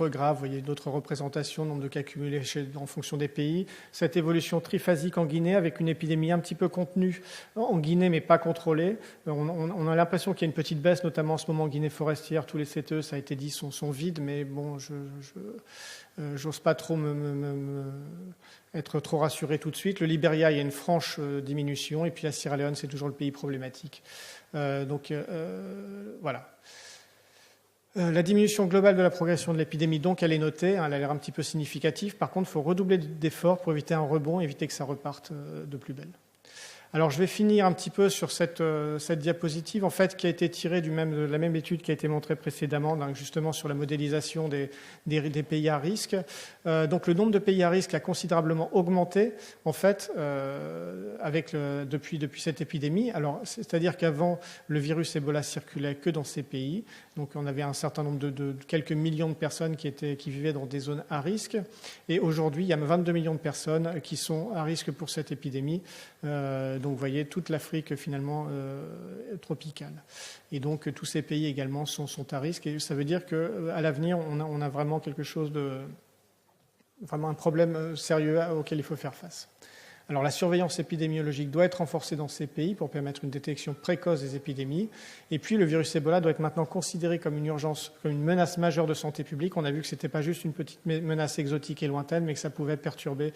graves, vous voyez, d'autres représentations, nombre de cas cumulés en fonction des pays. Cette évolution triphasique en Guinée, avec une épidémie un petit peu contenue en Guinée, mais pas contrôlée. On a l'impression qu'il y a une petite baisse, notamment en ce moment en Guinée forestière. Tous les CTE, ça a été dit, sont vides, mais bon, j'ose pas trop être trop rassuré tout de suite. Le Libéria, il y a une franche diminution, et puis la Sierra Leone, c'est toujours le pays problématique. Voilà. La diminution globale de la progression de l'épidémie, donc, elle est notée, elle a l'air un petit peu significative. Par contre, il faut redoubler d'efforts pour éviter un rebond, éviter que ça reparte de plus belle. Alors, je vais finir un petit peu sur cette diapositive, en fait, qui a été tirée de la même étude qui a été montrée précédemment, donc justement sur la modélisation des pays à risque. Donc, le nombre de pays à risque a considérablement augmenté, en fait, depuis cette épidémie. Alors, c'est-à-dire qu'avant, le virus Ebola circulait que dans ces pays. Donc, on avait un certain nombre de quelques millions de personnes qui vivaient dans des zones à risque. Et aujourd'hui, il y a 22 millions de personnes qui sont à risque pour cette épidémie. Donc, vous voyez, toute l'Afrique, finalement, tropicale. Et donc, tous ces pays également sont à risque. Et ça veut dire qu'à l'avenir, on a vraiment quelque chose vraiment un problème sérieux auquel il faut faire face. Alors, la surveillance épidémiologique doit être renforcée dans ces pays pour permettre une détection précoce des épidémies. Et puis, le virus Ebola doit être maintenant considéré comme une urgence, comme une menace majeure de santé publique. On a vu que ce n'était pas juste une petite menace exotique et lointaine, mais que ça pouvait perturber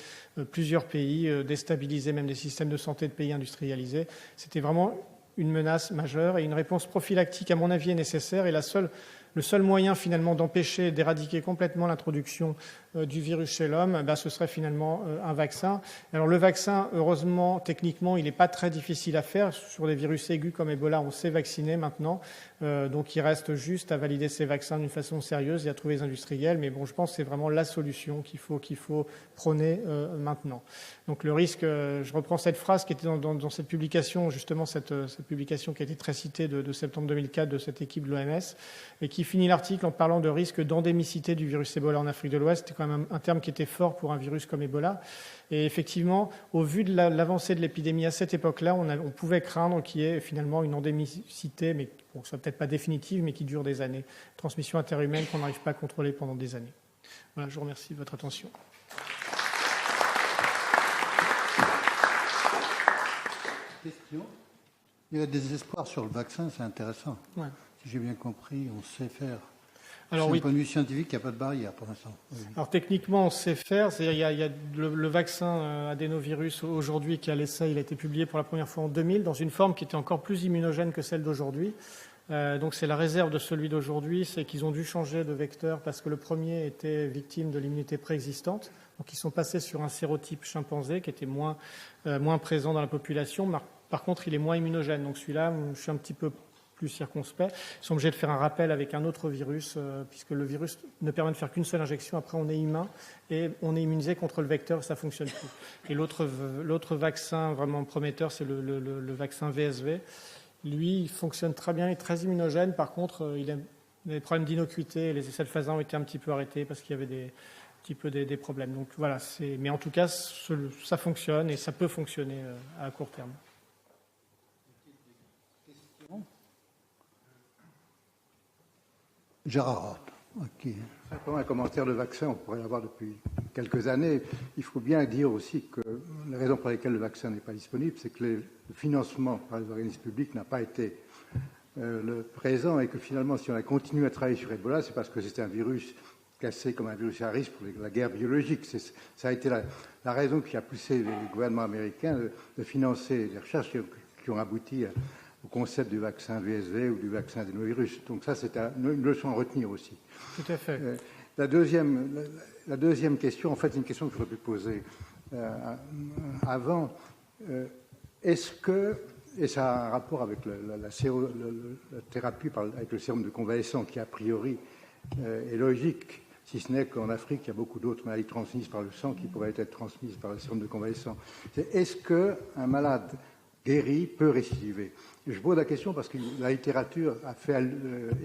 plusieurs pays, déstabiliser même des systèmes de santé de pays industrialisés. C'était vraiment une menace majeure, et une réponse prophylactique, à mon avis, est nécessaire. Et le seul moyen, finalement, d'empêcher, d'éradiquer complètement l'introduction du virus chez l'homme, ce serait finalement un vaccin. Alors le vaccin, heureusement, techniquement, il n'est pas très difficile à faire. Sur des virus aigus comme Ebola, on sait vacciner maintenant. Donc il reste juste à valider ces vaccins d'une façon sérieuse et à trouver les industriels. Mais bon, je pense que c'est vraiment la solution qu'il faut prôner maintenant. Donc le risque, je reprends cette phrase qui était dans cette publication, justement cette publication qui a été très citée de septembre 2004 de cette équipe de l'OMS, et qui finit l'article en parlant de risque d'endémicité du virus Ebola en Afrique de l'Ouest. C'est quand même un terme qui était fort pour un virus comme Ebola. Et effectivement, au vu de l'avancée de l'épidémie à cette époque-là, on pouvait craindre qu'il y ait finalement une endémicité, mais bon, soit peut-être pas définitive, mais qui dure des années. Transmission interhumaine qu'on n'arrive pas à contrôler pendant des années. Voilà, je vous remercie de votre attention. Question. Il y a des espoirs sur le vaccin, c'est intéressant. Ouais. Si j'ai bien compris, on sait faire Alors, D'un oui. point de vue scientifique, il n'y a pas de barrière pour l'instant. Oui. Alors techniquement, on sait faire. C'est-à-dire, il y a le vaccin adénovirus aujourd'hui qui a l'essai, il a été publié pour la première fois en 2000 dans une forme qui était encore plus immunogène que celle d'aujourd'hui. Donc c'est la réserve de celui d'aujourd'hui, c'est qu'ils ont dû changer de vecteur parce que le premier était victime de l'immunité préexistante. Donc ils sont passés sur un sérotype chimpanzé qui était moins présent dans la population. Par contre, il est moins immunogène. Donc celui-là, je suis un petit peu plus circonspect. Ils sont obligés de faire un rappel avec un autre virus, puisque le virus ne permet de faire qu'une seule injection. Après, on est humain et on est immunisé contre le vecteur, ça ne fonctionne plus. Et l'autre vaccin vraiment prometteur, c'est le vaccin VSV. Lui, il fonctionne très bien, il est très immunogène. Par contre, il a des problèmes d'innocuité. Les essais de phase 1 ont été un petit peu arrêtés parce qu'il y avait des problèmes. Donc voilà, mais en tout cas, ça fonctionne et ça peut fonctionner à court terme. Gérard, ok. Simplement un commentaire de vaccin, on pourrait l'avoir depuis quelques années. Il faut bien dire aussi que la raison pour laquelle le vaccin n'est pas disponible, c'est que le financement par les organismes publics n'a pas été le présent et que finalement, si on a continué à travailler sur Ebola, c'est parce que c'était un virus classé comme un virus à risque pour la guerre biologique. Ça a été la raison qui a poussé les gouvernements américains de financer des recherches qui ont abouti au concept du vaccin VSV ou du vaccin adénovirus. Donc ça, c'est une leçon à retenir aussi. Tout à fait. La deuxième question, en fait, c'est une question que j'aurais pu poser avant. Est-ce que, et ça a un rapport avec la thérapie avec le sérum de convalescent, qui a priori est logique, si ce n'est qu'en Afrique, il y a beaucoup d'autres maladies transmises par le sang qui pourraient être transmises par le sérum de convalescent. Est-ce qu'un malade guéri peut récidiver? Je pose la question parce que la littérature a fait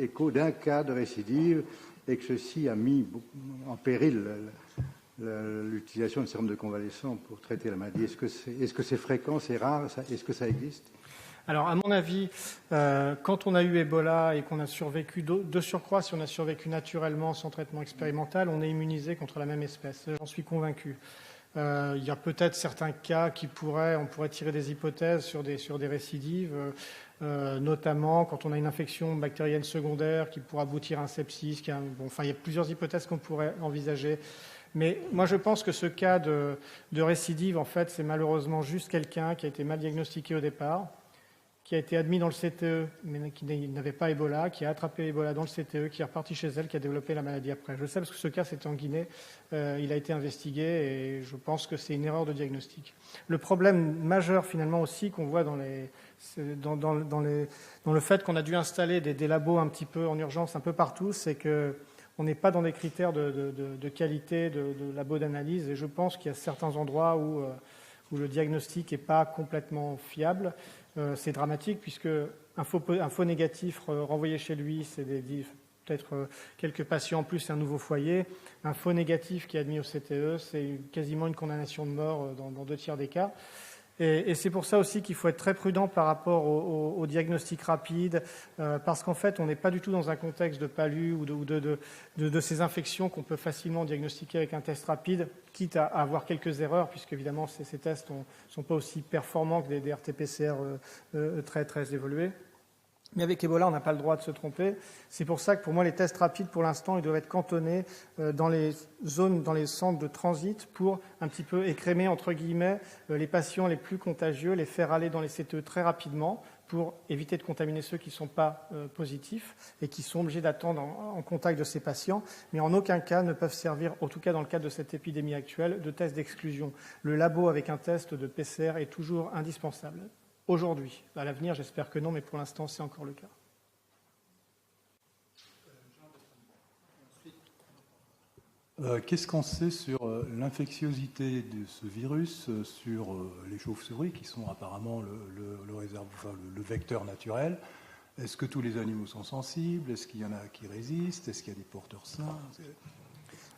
écho d'un cas de récidive et que ceci a mis en péril l'utilisation du sérum de convalescent pour traiter la maladie. Est-ce que c'est fréquent, c'est rare, est-ce que ça existe? Alors, à mon avis, quand on a eu Ebola et qu'on a survécu de surcroît, si on a survécu naturellement sans traitement expérimental, on est immunisé contre la même espèce. J'en suis convaincu. Il y a peut-être certains cas on pourrait tirer des hypothèses sur des récidives, notamment quand on a une infection bactérienne secondaire qui pourrait aboutir à un sepsis. Il y a plusieurs hypothèses qu'on pourrait envisager. Mais moi, je pense que ce cas de récidive, en fait, c'est malheureusement juste quelqu'un qui a été mal diagnostiqué au départ, qui a été admis dans le CTE, mais qui n'avait pas Ebola, qui a attrapé Ebola dans le CTE, qui est reparti chez elle, qui a développé la maladie après. Je sais parce que ce cas, c'était en Guinée. Il a été investigué et je pense que c'est une erreur de diagnostic. Le problème majeur, finalement, aussi, qu'on voit dans le fait qu'on a dû installer des labos un petit peu en urgence un peu partout, c'est qu'on n'est pas dans des critères de qualité de labos d'analyse. Et je pense qu'il y a certains endroits où le diagnostic n'est pas complètement fiable. C'est dramatique puisque un faux négatif renvoyé chez lui, c'est peut-être quelques patients en plus et un nouveau foyer. Un faux négatif qui est admis au CTE, c'est quasiment une condamnation de mort dans 2/3 des cas. Et c'est pour ça aussi qu'il faut être très prudent par rapport au diagnostic rapide, parce qu'en fait, on n'est pas du tout dans un contexte de palu ou de ces infections qu'on peut facilement diagnostiquer avec un test rapide, quitte à avoir quelques erreurs, puisque évidemment ces tests ne sont pas aussi performants que des RT-PCR très, très évolués. Mais avec Ebola, on n'a pas le droit de se tromper. C'est pour ça que pour moi, les tests rapides, pour l'instant, ils doivent être cantonnés dans les zones, dans les centres de transit pour un petit peu écrémer, entre guillemets, les patients les plus contagieux, les faire aller dans les CTE très rapidement pour éviter de contaminer ceux qui ne sont pas positifs et qui sont obligés d'attendre en contact de ces patients, mais en aucun cas ne peuvent servir, en tout cas dans le cadre de cette épidémie actuelle, de test d'exclusion. Le labo avec un test de PCR est toujours indispensable. Aujourd'hui. À l'avenir, j'espère que non, mais pour l'instant, c'est encore le cas. Qu'est-ce qu'on sait sur l'infectiosité de ce virus sur les chauves-souris, qui sont apparemment le vecteur naturel? Est-ce que tous les animaux sont sensibles? Est-ce qu'il y en a qui résistent? Est-ce qu'il y a des porteurs sains?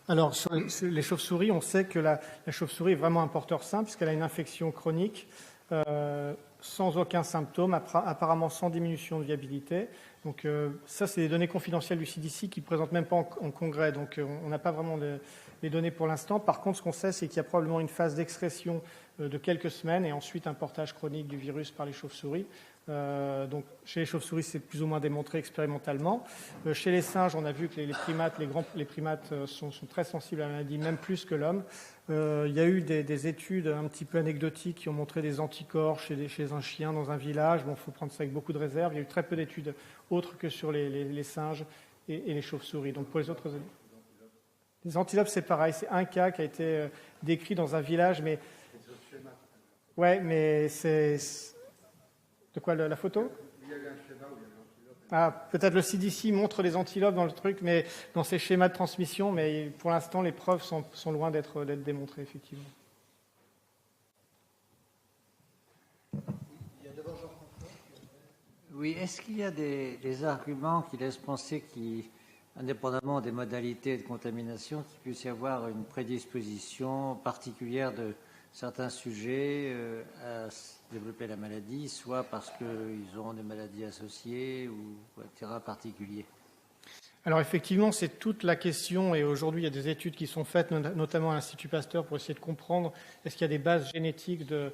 Alors, sur les chauves-souris, on sait que la chauve-souris est vraiment un porteur sain, puisqu'elle a une infection chronique. Sans aucun symptôme, apparemment sans diminution de viabilité. Donc ça, c'est des données confidentielles du CDC qui ne présentent même pas en congrès, donc on n'a pas vraiment les données pour l'instant. Par contre, ce qu'on sait, c'est qu'il y a probablement une phase d'excrétion de quelques semaines et ensuite un portage chronique du virus par les chauves-souris. Donc, chez les chauves-souris, c'est plus ou moins démontré expérimentalement. Chez les singes, on a vu que les primates sont très sensibles à la maladie, même plus que l'homme. Il y a eu des études un petit peu anecdotiques qui ont montré des anticorps chez un chien dans un village. Bon, il faut prendre ça avec beaucoup de réserve. Il y a eu très peu d'études autres que sur les singes et les chauves-souris. Donc, pour les autres... Les antilopes, c'est pareil. C'est un cas qui a été décrit dans un village, mais... Ouais, mais c'est... De quoi, la photo? Ah, peut-être le CDC montre les antilopes dans le truc, mais dans ces schémas de transmission, mais pour l'instant, les preuves sont loin d'être démontrées, effectivement. Oui, est-ce qu'il y a des arguments qui laissent penser qu'indépendamment des modalités de contamination, qu'il puisse y avoir une prédisposition particulière de certains sujets à développer la maladie, soit parce qu'ils auront des maladies associées ou un terrain particulier? Alors effectivement, c'est toute la question, et aujourd'hui il y a des études qui sont faites, notamment à l'Institut Pasteur, pour essayer de comprendre est-ce qu'il y a des bases génétiques de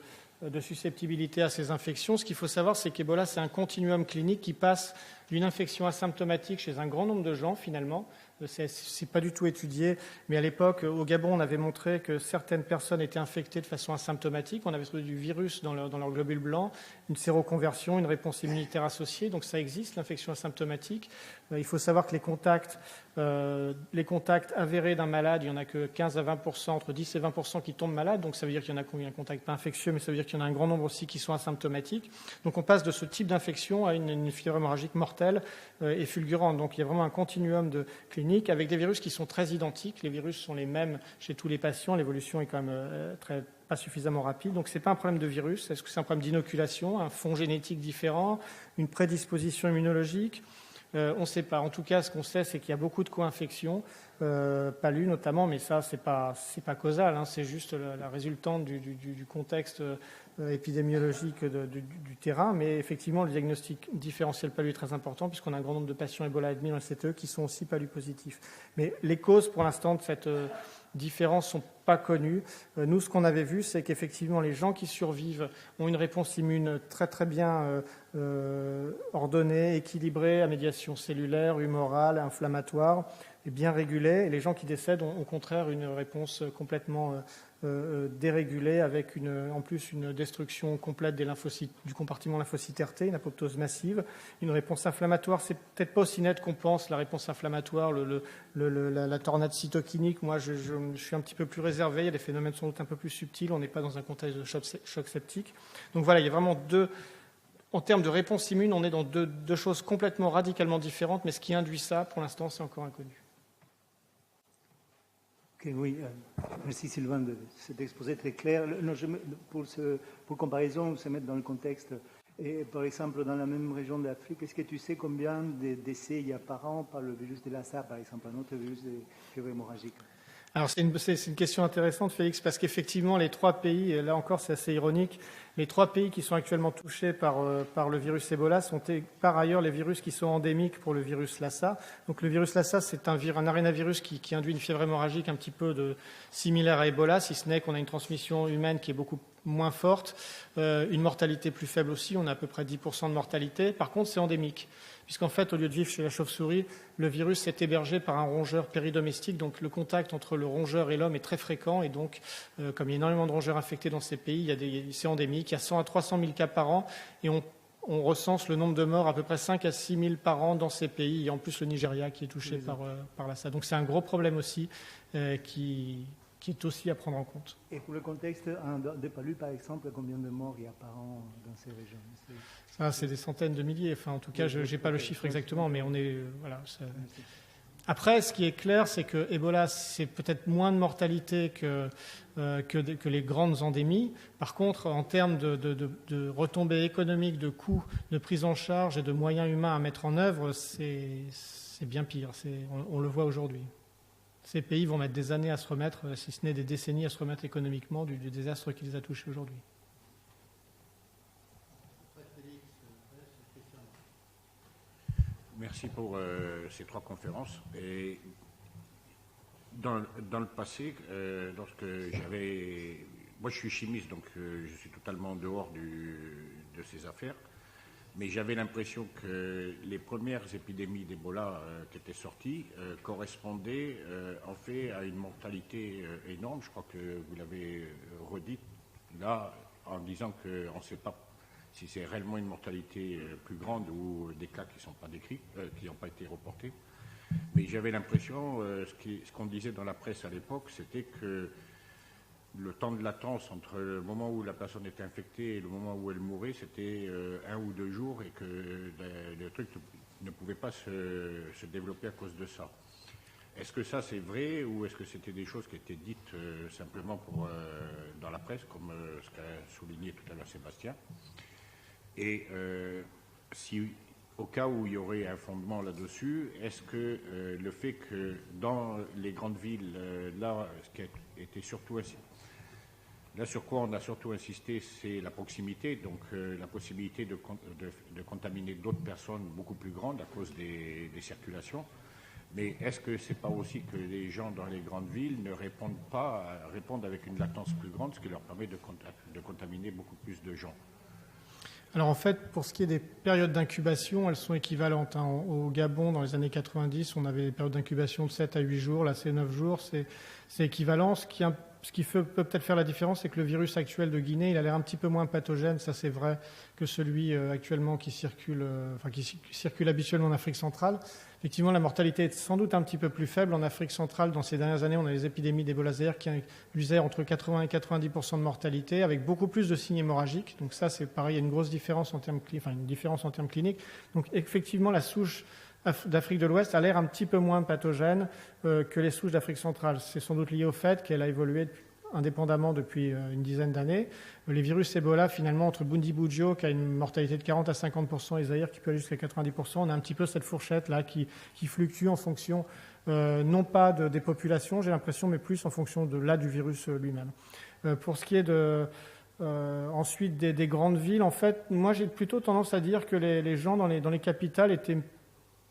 susceptibilité à ces infections. Ce qu'il faut savoir, c'est qu'Ebola, c'est un continuum clinique qui passe d'une infection asymptomatique chez un grand nombre de gens, finalement. C'est pas du tout étudié, mais à l'époque, au Gabon, on avait montré que certaines personnes étaient infectées de façon asymptomatique. On avait trouvé du virus dans leur globule blanc, une séroconversion, une réponse immunitaire associée. Donc ça existe, l'infection asymptomatique. Il faut savoir que les contacts avérés d'un malade, il n'y en a que 15 à 20%, entre 10 et 20% qui tombent malades. Donc ça veut dire qu'il y en a combien de contacts pas infectieux, mais ça veut dire qu'il y en a un grand nombre aussi qui sont asymptomatiques. Donc on passe de ce type d'infection à une fièvre hémorragique mortelle et fulgurante. Donc il y a vraiment un continuum de clinique avec des virus qui sont très identiques. Les virus sont les mêmes chez tous les patients. L'évolution est quand même pas suffisamment rapide. Donc ce n'est pas un problème de virus. Est-ce que c'est un problème d'inoculation, un fond génétique différent, une prédisposition immunologique? On ne sait pas. En tout cas, ce qu'on sait, c'est qu'il y a beaucoup de co-infections, palu notamment, mais ça, c'est pas causal. Hein, c'est juste la résultante du contexte épidémiologique du terrain. Mais effectivement, le diagnostic différentiel palu est très important, puisqu'on a un grand nombre de patients Ebola admis dans le CTE qui sont aussi palu positifs. Mais les causes, pour l'instant, de cette différences ne sont pas connues. Nous, ce qu'on avait vu, c'est qu'effectivement, les gens qui survivent ont une réponse immune très très bien ordonnée, équilibrée, à médiation cellulaire, humorale, inflammatoire, et bien régulée. Et les gens qui décèdent ont au contraire une réponse complètement dérégulée, avec en plus une destruction complète des lymphocytes, du compartiment lymphocytaire T, une apoptose massive, une réponse inflammatoire. C'est peut-être pas aussi net qu'on pense, la réponse inflammatoire, la tornade cytokinique. Moi, je suis un petit peu plus réservé. Il y a des phénomènes sans doute un peu plus subtils. On n'est pas dans un contexte de choc septique. Donc voilà, il y a vraiment en termes de réponse immune, on est dans deux choses complètement radicalement différentes, mais ce qui induit ça, pour l'instant, c'est encore inconnu. Okay, oui, merci Sylvain de cet exposé très clair. Non, pour comparaison, se mettre dans le contexte, et par exemple, dans la même région de l'Afrique, est-ce que tu sais combien de décès il y a par an par le virus de Lassa, par exemple, un autre virus de fièvre hémorragique? Alors c'est une question intéressante, Félix, parce qu'effectivement, les trois pays, et là encore c'est assez ironique, les trois pays qui sont actuellement touchés par le virus Ebola sont par ailleurs les virus qui sont endémiques pour le virus Lassa. Donc le virus Lassa, c'est un arénavirus qui induit une fièvre hémorragique un petit peu similaire à Ebola, si ce n'est qu'on a une transmission humaine qui est beaucoup moins forte, une mortalité plus faible aussi, on a à peu près 10% de mortalité. Par contre, c'est endémique, puisqu'en fait, au lieu de vivre chez la chauve-souris, le virus est hébergé par un rongeur péridomestique, donc le contact entre le rongeur et l'homme est très fréquent, et donc, comme il y a énormément de rongeurs infectés dans ces pays, c'est endémique, il y a 100 à 300 000 cas par an, et on recense le nombre de morts à peu près 5 à 6 000 par an dans ces pays, et en plus le Nigeria qui est touché par Lassa. Donc c'est un gros problème aussi qui est aussi à prendre en compte. Et pour le contexte de palu, par exemple, combien de morts il y a par an dans ces régions? Ça, c'est des centaines de milliers. Enfin, en tout cas, je n'ai pas le chiffre exactement, mais on est... voilà. Après, ce qui est clair, c'est que Ebola, c'est peut-être moins de mortalité que les grandes endémies. Par contre, en termes de retombées économiques, de coûts, de prise en charge et de moyens humains à mettre en œuvre, c'est bien pire. On le voit aujourd'hui. Ces pays vont mettre des années à se remettre, si ce n'est des décennies à se remettre économiquement du désastre qui les a touchés aujourd'hui. Merci pour ces trois conférences. Et dans le passé, lorsque moi je suis chimiste, donc je suis totalement en dehors de ces affaires. Mais j'avais l'impression que les premières épidémies d'Ebola qui étaient sorties correspondaient en fait à une mortalité énorme. Je crois que vous l'avez redit là en disant qu'on ne sait pas si c'est réellement une mortalité plus grande ou des cas qui ne sont pas décrits, qui n'ont pas été reportés. Mais j'avais l'impression, ce qu'on disait dans la presse à l'époque, c'était que le temps de latence entre le moment où la personne était infectée et le moment où elle mourait, c'était 1 ou 2 jours et que le truc ne pouvait pas se développer à cause de ça. Est-ce que ça c'est vrai ou est-ce que c'était des choses qui étaient dites simplement dans la presse, comme ce qu'a souligné tout à l'heure Sébastien? Et si au cas où il y aurait un fondement là-dessus, est-ce que le fait que dans les grandes villes, là, ce qui a été surtout là sur quoi on a surtout insisté, c'est la proximité, donc la possibilité de contaminer d'autres personnes beaucoup plus grandes à cause des circulations. Mais est-ce que c'est pas aussi que les gens dans les grandes villes ne répondent avec une latence plus grande, ce qui leur permet de contaminer beaucoup plus de gens? Alors en fait, pour ce qui est des périodes d'incubation, elles sont équivalentes. Au Gabon, dans les années 90, on avait des périodes d'incubation de 7 à 8 jours. Là, c'est 9 jours. C'est équivalent. Ce qui peut peut-être faire la différence, c'est que le virus actuel de Guinée, il a l'air un petit peu moins pathogène. Ça, c'est vrai que celui actuellement qui circule habituellement en Afrique centrale. Effectivement, la mortalité est sans doute un petit peu plus faible. En Afrique centrale, dans ces dernières années, on a les épidémies d'Ebola zaïre qui induisaient entre 80 et 90% de mortalité, avec beaucoup plus de signes hémorragiques. Donc ça, c'est pareil, il y a une grosse différence en termes cliniques. Donc effectivement, la souche d'Afrique de l'Ouest a l'air un petit peu moins pathogène que les souches d'Afrique centrale. C'est sans doute lié au fait qu'elle a évolué indépendamment depuis une dizaine d'années. Les virus Ebola, finalement, entre Bundibugyo, qui a une mortalité de 40 à 50%, et Zaïre, qui peut aller jusqu'à 90%, on a un petit peu cette fourchette-là qui fluctue en fonction, non pas des populations, j'ai l'impression, mais plus en fonction du virus lui-même. Pour ce qui est ensuite des grandes villes, en fait, moi, j'ai plutôt tendance à dire que les gens dans les capitales étaient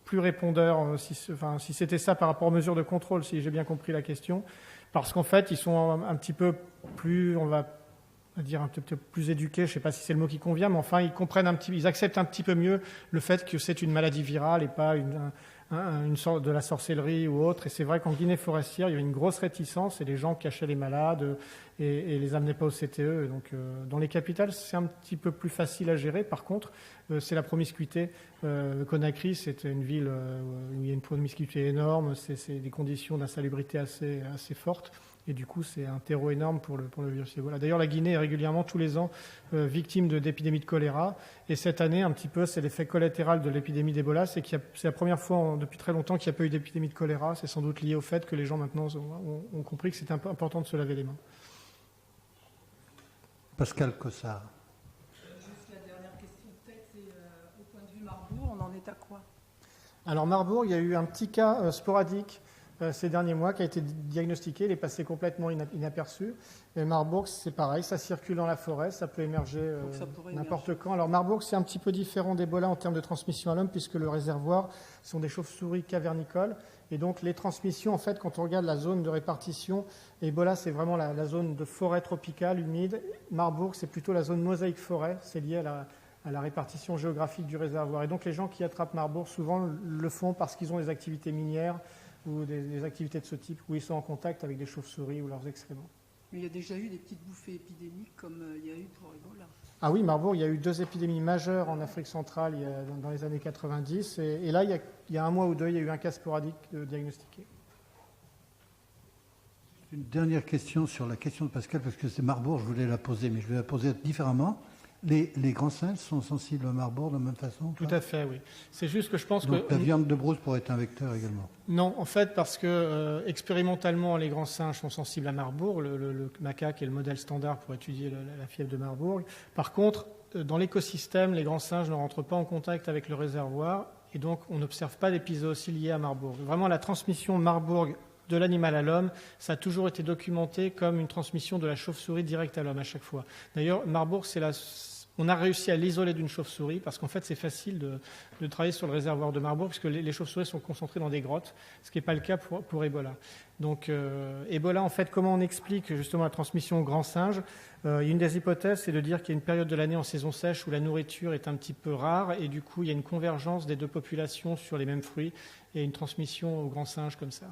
plus répondeurs, si c'était ça par rapport aux mesures de contrôle, si j'ai bien compris la question, parce qu'en fait, ils sont un petit peu plus, on va dire un petit peu plus éduqués, je ne sais pas si c'est le mot qui convient, mais enfin, ils acceptent un petit peu mieux le fait que c'est une maladie virale et pas une sorte de la sorcellerie ou autre. Et c'est vrai qu'en Guinée forestière, il y avait une grosse réticence et les gens cachaient les malades et les amenaient pas au CTE. Donc, dans les capitales, c'est un petit peu plus facile à gérer. Par contre, c'est la promiscuité. Conakry, c'est une ville où il y a une promiscuité énorme, c'est des conditions d'insalubrité assez fortes. Et du coup, c'est un terreau énorme pour le virus Ebola. D'ailleurs, la Guinée est régulièrement, tous les ans, victime d'épidémies de choléra. Et cette année, un petit peu, c'est l'effet collatéral de l'épidémie d'Ebola. C'est la première fois depuis très longtemps qu'il n'y a pas eu d'épidémie de choléra. C'est sans doute lié au fait que les gens maintenant ont compris que c'était important de se laver les mains. Pascal Cossard. Juste la dernière question, peut-être, c'est au point de vue Marbourg, on en est à quoi? Alors, Marbourg, il y a eu un petit cas sporadique ces derniers mois qui a été diagnostiqué, il est passé complètement inaperçu. Et Marbourg, c'est pareil, ça circule dans la forêt, ça peut émerger n'importe quand. Alors Marbourg, c'est un petit peu différent d'Ebola en termes de transmission à l'homme, puisque le réservoir sont des chauves-souris cavernicoles. Et donc les transmissions, en fait, quand on regarde la zone de répartition, Ebola, c'est vraiment la zone de forêt tropicale, humide. Marbourg, c'est plutôt la zone mosaïque forêt, c'est lié à la répartition géographique du réservoir. Et donc les gens qui attrapent Marbourg, souvent le font parce qu'ils ont des activités minières, ou des activités de ce type, où ils sont en contact avec des chauves-souris ou leurs excréments. Mais il y a déjà eu des petites bouffées épidémiques comme il y a eu pour Ebola. Ah oui, Marbourg, il y a eu 2 épidémies majeures en Afrique centrale dans les années 90, et là, il y a 1 mois ou 2, il y a eu un cas sporadique diagnostiqué. Une dernière question sur la question de Pascal, parce que c'est Marbourg, je voulais la poser, mais je vais la poser différemment. Les grands singes sont sensibles à Marbourg de la même façon? Tout à fait, oui. C'est juste que je pense donc, la viande de brousse pourrait être un vecteur également? Non, en fait, parce que expérimentalement, les grands singes sont sensibles à Marbourg. Le macaque est le modèle standard pour étudier la fièvre de Marbourg. Par contre, dans l'écosystème, les grands singes ne rentrent pas en contact avec le réservoir, et donc on n'observe pas d'épizootie liée à Marbourg. Vraiment, la transmission Marbourg de l'animal à l'homme, ça a toujours été documenté comme une transmission de la chauve-souris directe à l'homme à chaque fois. D'ailleurs, Marbourg, On a réussi à l'isoler d'une chauve-souris parce qu'en fait, c'est facile de travailler sur le réservoir de Marburg puisque les chauves-souris sont concentrées dans des grottes, ce qui n'est pas le cas pour Ebola. Donc, Ebola, en fait, comment on explique justement la transmission au grand singe? Une des hypothèses, c'est de dire qu'il y a une période de l'année en saison sèche où la nourriture est un petit peu rare et du coup, il y a une convergence des deux populations sur les mêmes fruits et une transmission au grand singe comme ça.